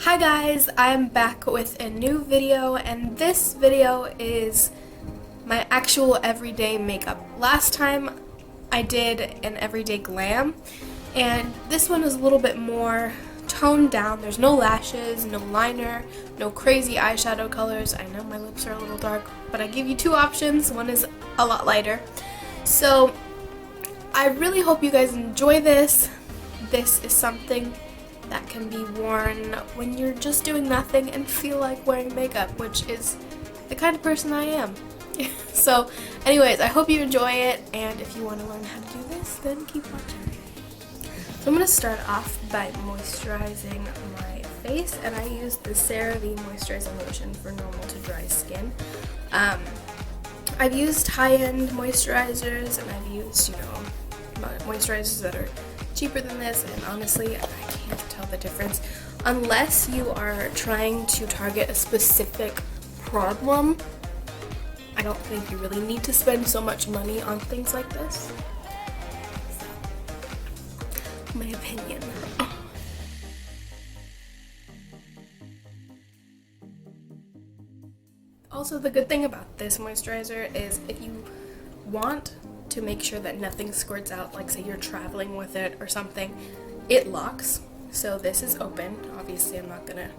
Hi guys, I'm back with a new video, and this video is my actual everyday makeup. Last time I did an everyday glam, and this one is a little bit more toned down. There's no lashes, no liner, no crazy eyeshadow colors. I know my lips are a little dark, but I give you two options. One is a lot lighter. So I really hope you guys enjoy this. This is something that can be worn when you're just doing nothing and feel like wearing makeup, which is the kind of person I am. So anyways, I hope you enjoy it, and if you want to learn how to do this, then keep watching. So I'm going to start off by moisturizing my face, and I use the CeraVe moisturizing lotion for normal to dry skin. I've used high-end moisturizers, and I've used, moisturizers that are cheaper than this, and honestly I can't tell the difference unless you are trying to target a specific problem. I don't think you really need to spend so much money on things like this. My opinion. Also, the good thing about this moisturizer is if you want to make sure that nothing squirts out, like say you're traveling with it or something, it locks. So this is open. Obviously I'm not gonna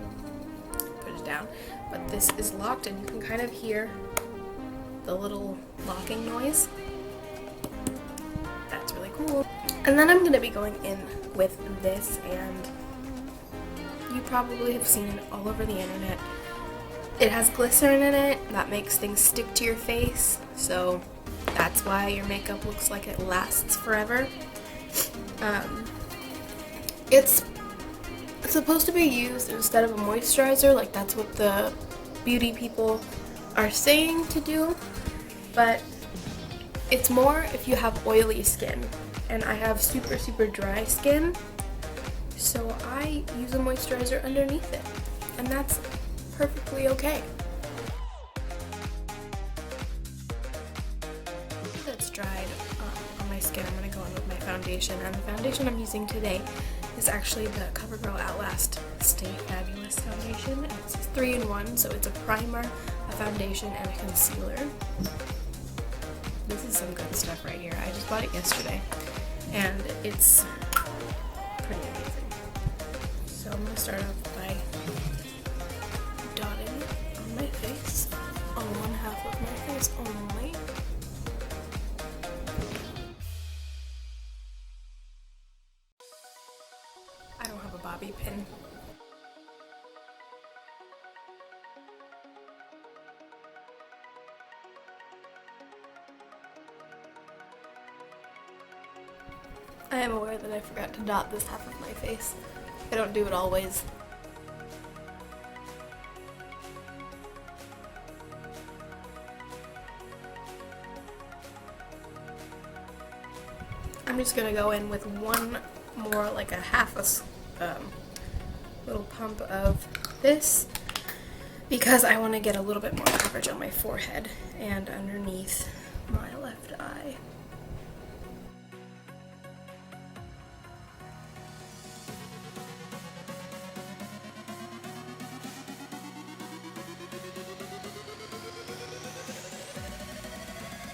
put it down, but this is locked, and you can kind of hear the little locking noise. That's really cool. And then I'm gonna be going in with this, and you probably have seen it all over the internet. It has glycerin in it that makes things stick to your face, so that's why your makeup looks like it lasts forever. It's supposed to be used instead of a moisturizer, like that's what the beauty people are saying to do, but it's more if you have oily skin, and I have super dry skin, so I use a moisturizer underneath it, and that's perfectly okay. That's dried on my skin, I'm going to go in with my foundation, and the foundation I'm using today is actually the CoverGirl Outlast Stay Fabulous foundation. It's 3-in-1, so it's a primer, a foundation, and a concealer. This is some good stuff right here. I just bought it yesterday, and it's pretty amazing. So I'm going to start off by dotting it on my face, on one half of my face only. I don't have a bobby pin. I am aware that I forgot to dot this half of my face. I don't do it always. I'm just gonna go in with one more, like a half a little pump of this, because I want to get a little bit more coverage on my forehead and underneath my left eye.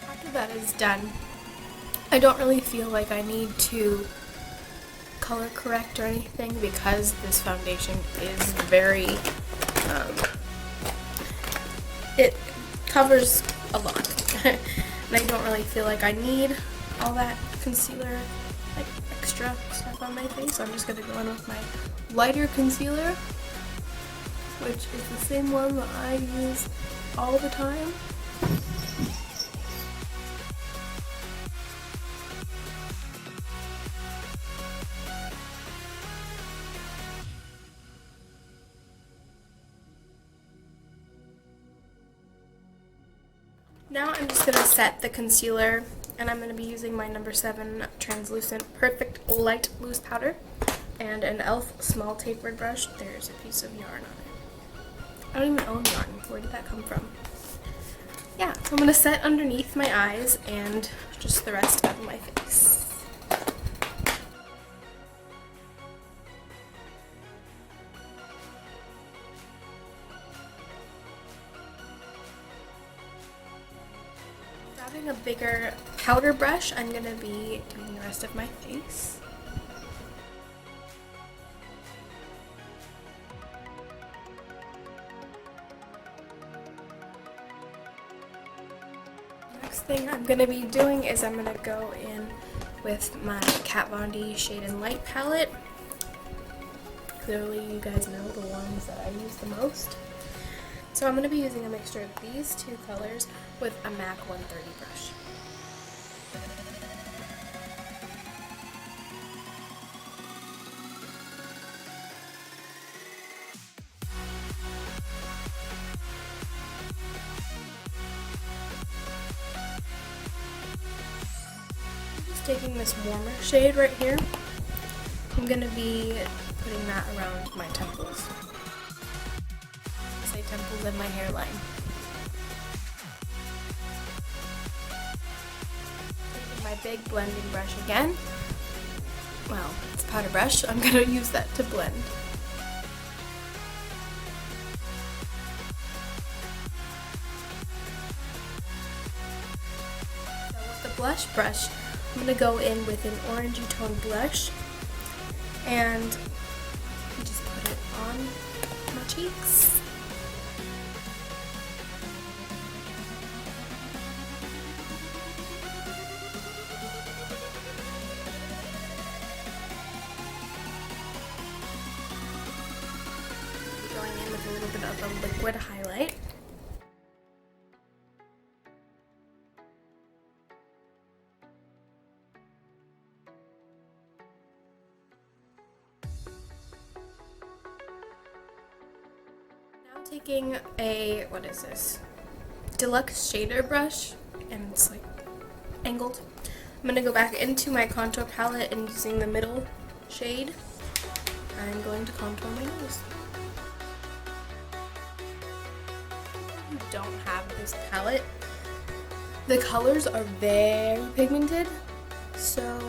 After that is done, I don't really feel like I need to color correct or anything, because this foundation is very, it covers a lot. And I don't really feel like I need all that concealer, like extra stuff on my face. So I'm just going to go in with my lighter concealer, which is the same one that I use all the time. Now I'm just going to set the concealer, and I'm going to be using my number 7 translucent perfect light loose powder and an e.l.f. small tapered brush. There's a piece of yarn on it. I don't even own yarn. Where did that come from? Yeah, so I'm going to set underneath my eyes and just the rest of my face. Using a bigger powder brush, I'm going to be doing the rest of my face. Next thing I'm going to be doing is I'm going to go in with my Kat Von D Shade and Light palette. Clearly you guys know the ones that I use the most. So I'm going to be using a mixture of these two colors with a MAC 130 brush. Taking this warmer shade right here, I'm going to be putting that around my temples. I say temples and my hairline. Taking my big blending brush again. Well, it's a powder brush, so I'm going to use that to blend. So with the blush brush, I'm going to go in with an orangey tone blush and just put it on my cheeks. Going in with a little bit of a liquid highlight. Taking a, what is this, deluxe shader brush, and it's like angled. I'm going to go back into my contour palette and using the middle shade, I'm going to contour my nose. If you don't have this palette, the colors are very pigmented, so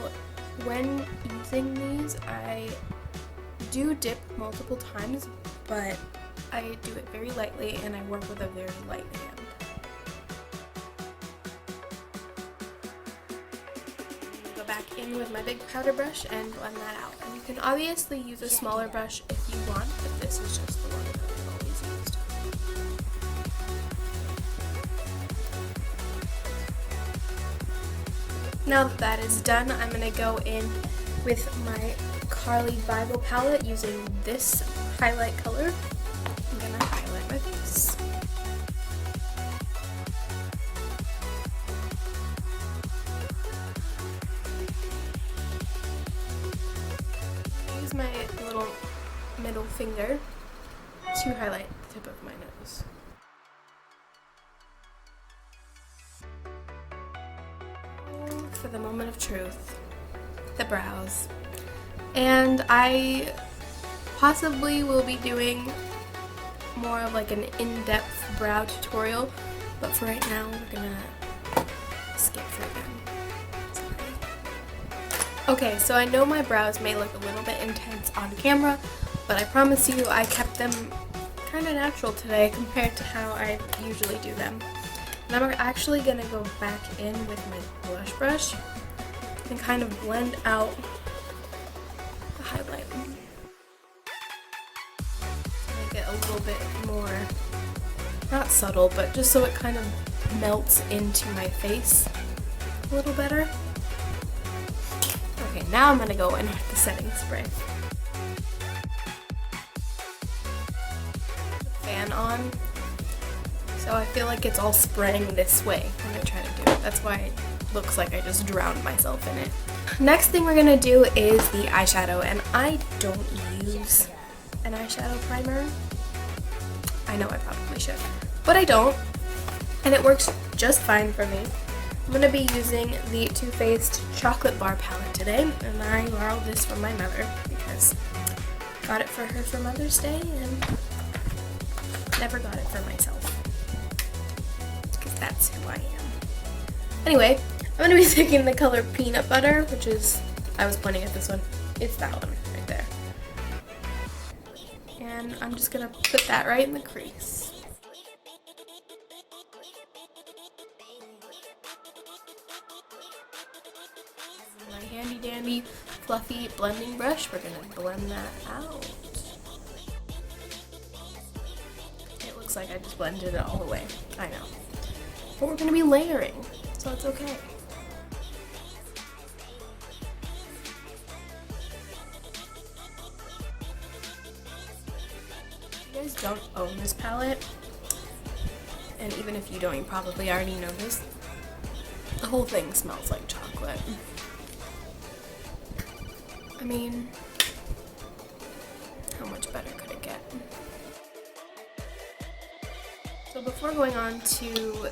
when using these I do dip multiple times, but I do it very lightly and I work with a very light hand. Go back in with my big powder brush and blend that out. And you can obviously use a smaller brush if you want, but this is just the one that I've always used. Now that that is done, I'm going to go in with my Carly Bible palette using this highlight color. I'm gonna highlight my face. Use my little middle finger to highlight the tip of my nose. For the moment of truth, the brows. And I possibly will be doing more of like an in-depth brow tutorial, but for right now we're gonna skip through them. Sorry. Okay, so I know my brows may look a little bit intense on camera, but I promise you I kept them kind of natural today compared to how I usually do them. And I'm actually gonna go back in with my blush brush and kind of blend out the highlight. A little bit more, not subtle, but just so it kind of melts into my face a little better. Okay, now I'm going to go in with the setting spray. Fan on, so I feel like it's all spraying this way when I try to do it. That's why it looks like I just drowned myself in it. Next thing we're going to do is the eyeshadow, and I don't use an eyeshadow primer. I know I probably should, but I don't, and it works just fine for me. I'm going to be using the Too Faced Chocolate Bar palette today, and I borrowed this from my mother because I got it for her for Mother's Day and never got it for myself because that's who I am. Anyway, I'm going to be taking the color Peanut Butter, which is, I was pointing at this one, it's that one right there. And I'm just going to put that right in the crease. handy dandy fluffy blending brush, we're gonna blend that out. It looks like I just blended it all the way, I know. But we're gonna be layering, so it's okay. If you guys don't own this palette, and even if you don't, you probably already know this, the whole thing smells like chocolate. I mean, how much better could it get? So before going on to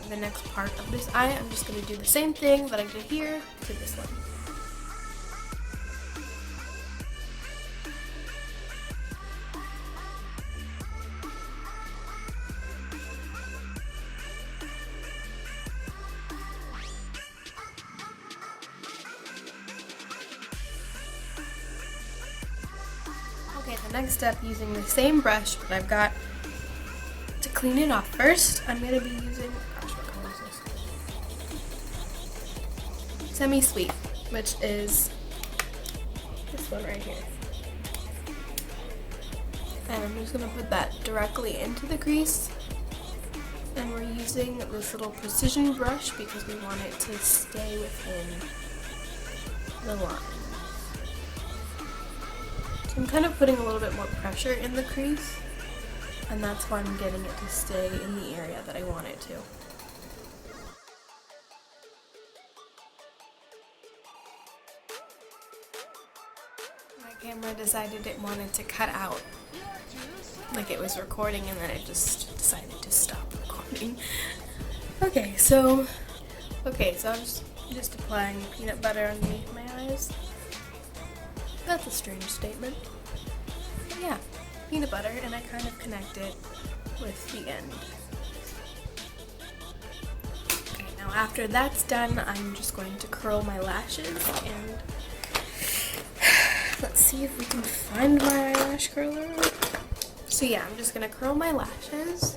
the next part of this eye, I'm just going to do the same thing that I did here to this one. Okay, the next step, using the same brush that I've got to clean it off first, I'm going to be using, gosh, what color is this? Semi-Sweet, which is this one right here. And I'm just going to put that directly into the crease. And we're using this little precision brush because we want it to stay within the line. I'm kind of putting a little bit more pressure in the crease, and that's why I'm getting it to stay in the area that I want it to. My camera decided it wanted to cut out, like it was recording, and then it just decided to stop recording. Okay, so I'm just applying peanut butter underneath my eyes. That's a strange statement. But yeah, peanut butter, and I kind of connect it with the end. Okay, now after that's done, I'm just going to curl my lashes, and let's see if we can find my eyelash curler. So yeah, I'm just gonna curl my lashes.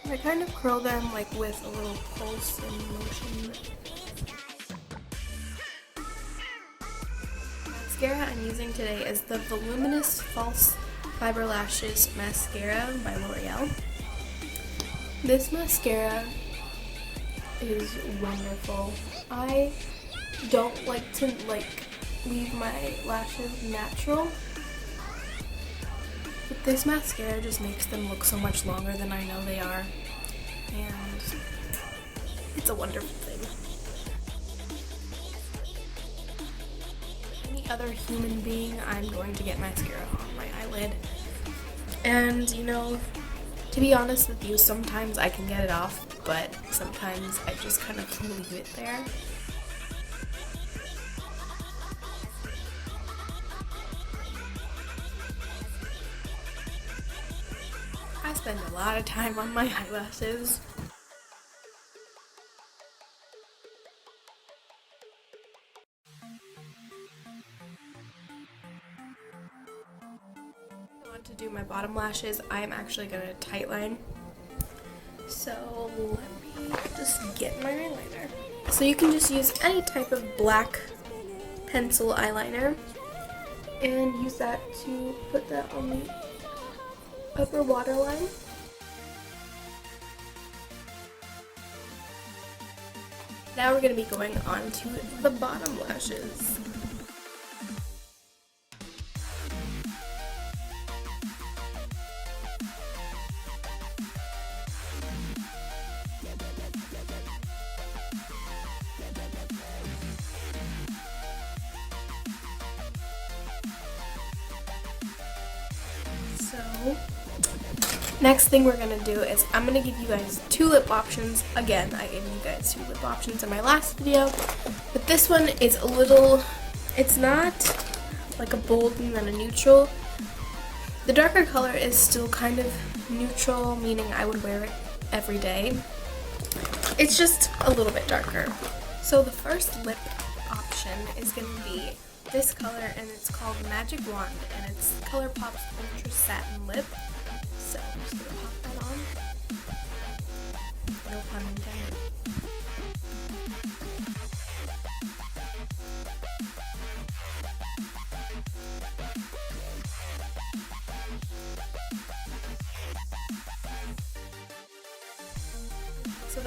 And I kind of curl them like with a little pulse and motion. Mascara I'm using today is the Voluminous False Fiber Lashes Mascara by L'Oreal. This mascara is wonderful. I don't like to leave my lashes natural, but this mascara just makes them look so much longer than I know they are, and it's a wonderful thing. Other human being, I'm going to get mascara on my eyelid, and you know, to be honest with you, sometimes I can get it off, but sometimes I just kind of leave it there. I spend a lot of time on my eyelashes. To do my bottom lashes, I am actually going to tightline. So let me just get my eyeliner. So you can just use any type of black pencil eyeliner and use that to put that on the upper waterline. Now we're going to be going on to the bottom lashes. Next thing we're going to do is I'm going to give you guys two lip options. Again, I gave you guys two lip options in my last video, but this one is a little, it's not like a bold and then a neutral. The darker color is still kind of neutral, meaning I would wear it every day. It's just a little bit darker. So the first lip option is going to be this color, and it's called Magic Wand, and it's ColourPop's Ultra Satin Lip. So I'm just going to pop that on. No pun intended.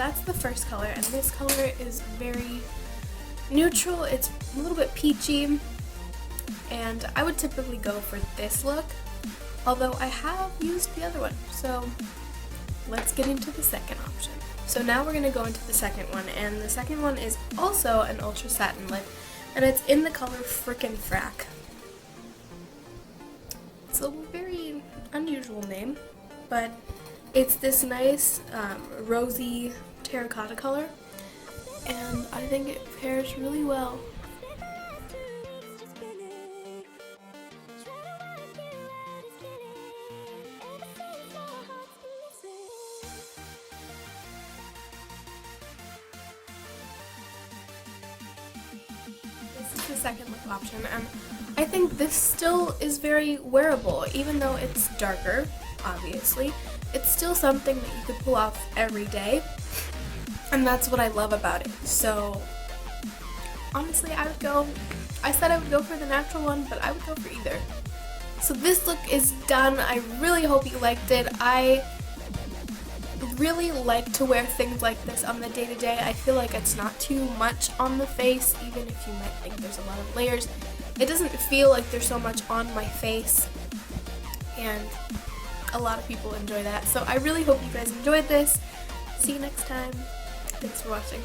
that's the first color, and this color is very neutral. It's a little bit peachy, and I would typically go for this look, although I have used the other one. So let's get into the second option. So now we're going to go into the second one, and the second one is also an ultra satin lip, and it's in the color Frickin' Frack. It's a very unusual name, but it's this nice rosy terracotta color, and I think it pairs really well. This is the second lip option, and I think this still is very wearable, even though it's darker, obviously. It's still something that you could pull off every day, and that's what I love about it. So honestly, I said I would go for the natural one, but I would go for either. So this look is done. I really hope you liked it. I really like to wear things like this on the day-to-day. I feel like it's not too much on the face, even if you might think there's a lot of layers. It doesn't feel like there's so much on my face, and a lot of people enjoy that. So I really hope you guys enjoyed this. See you next time. Thanks for watching.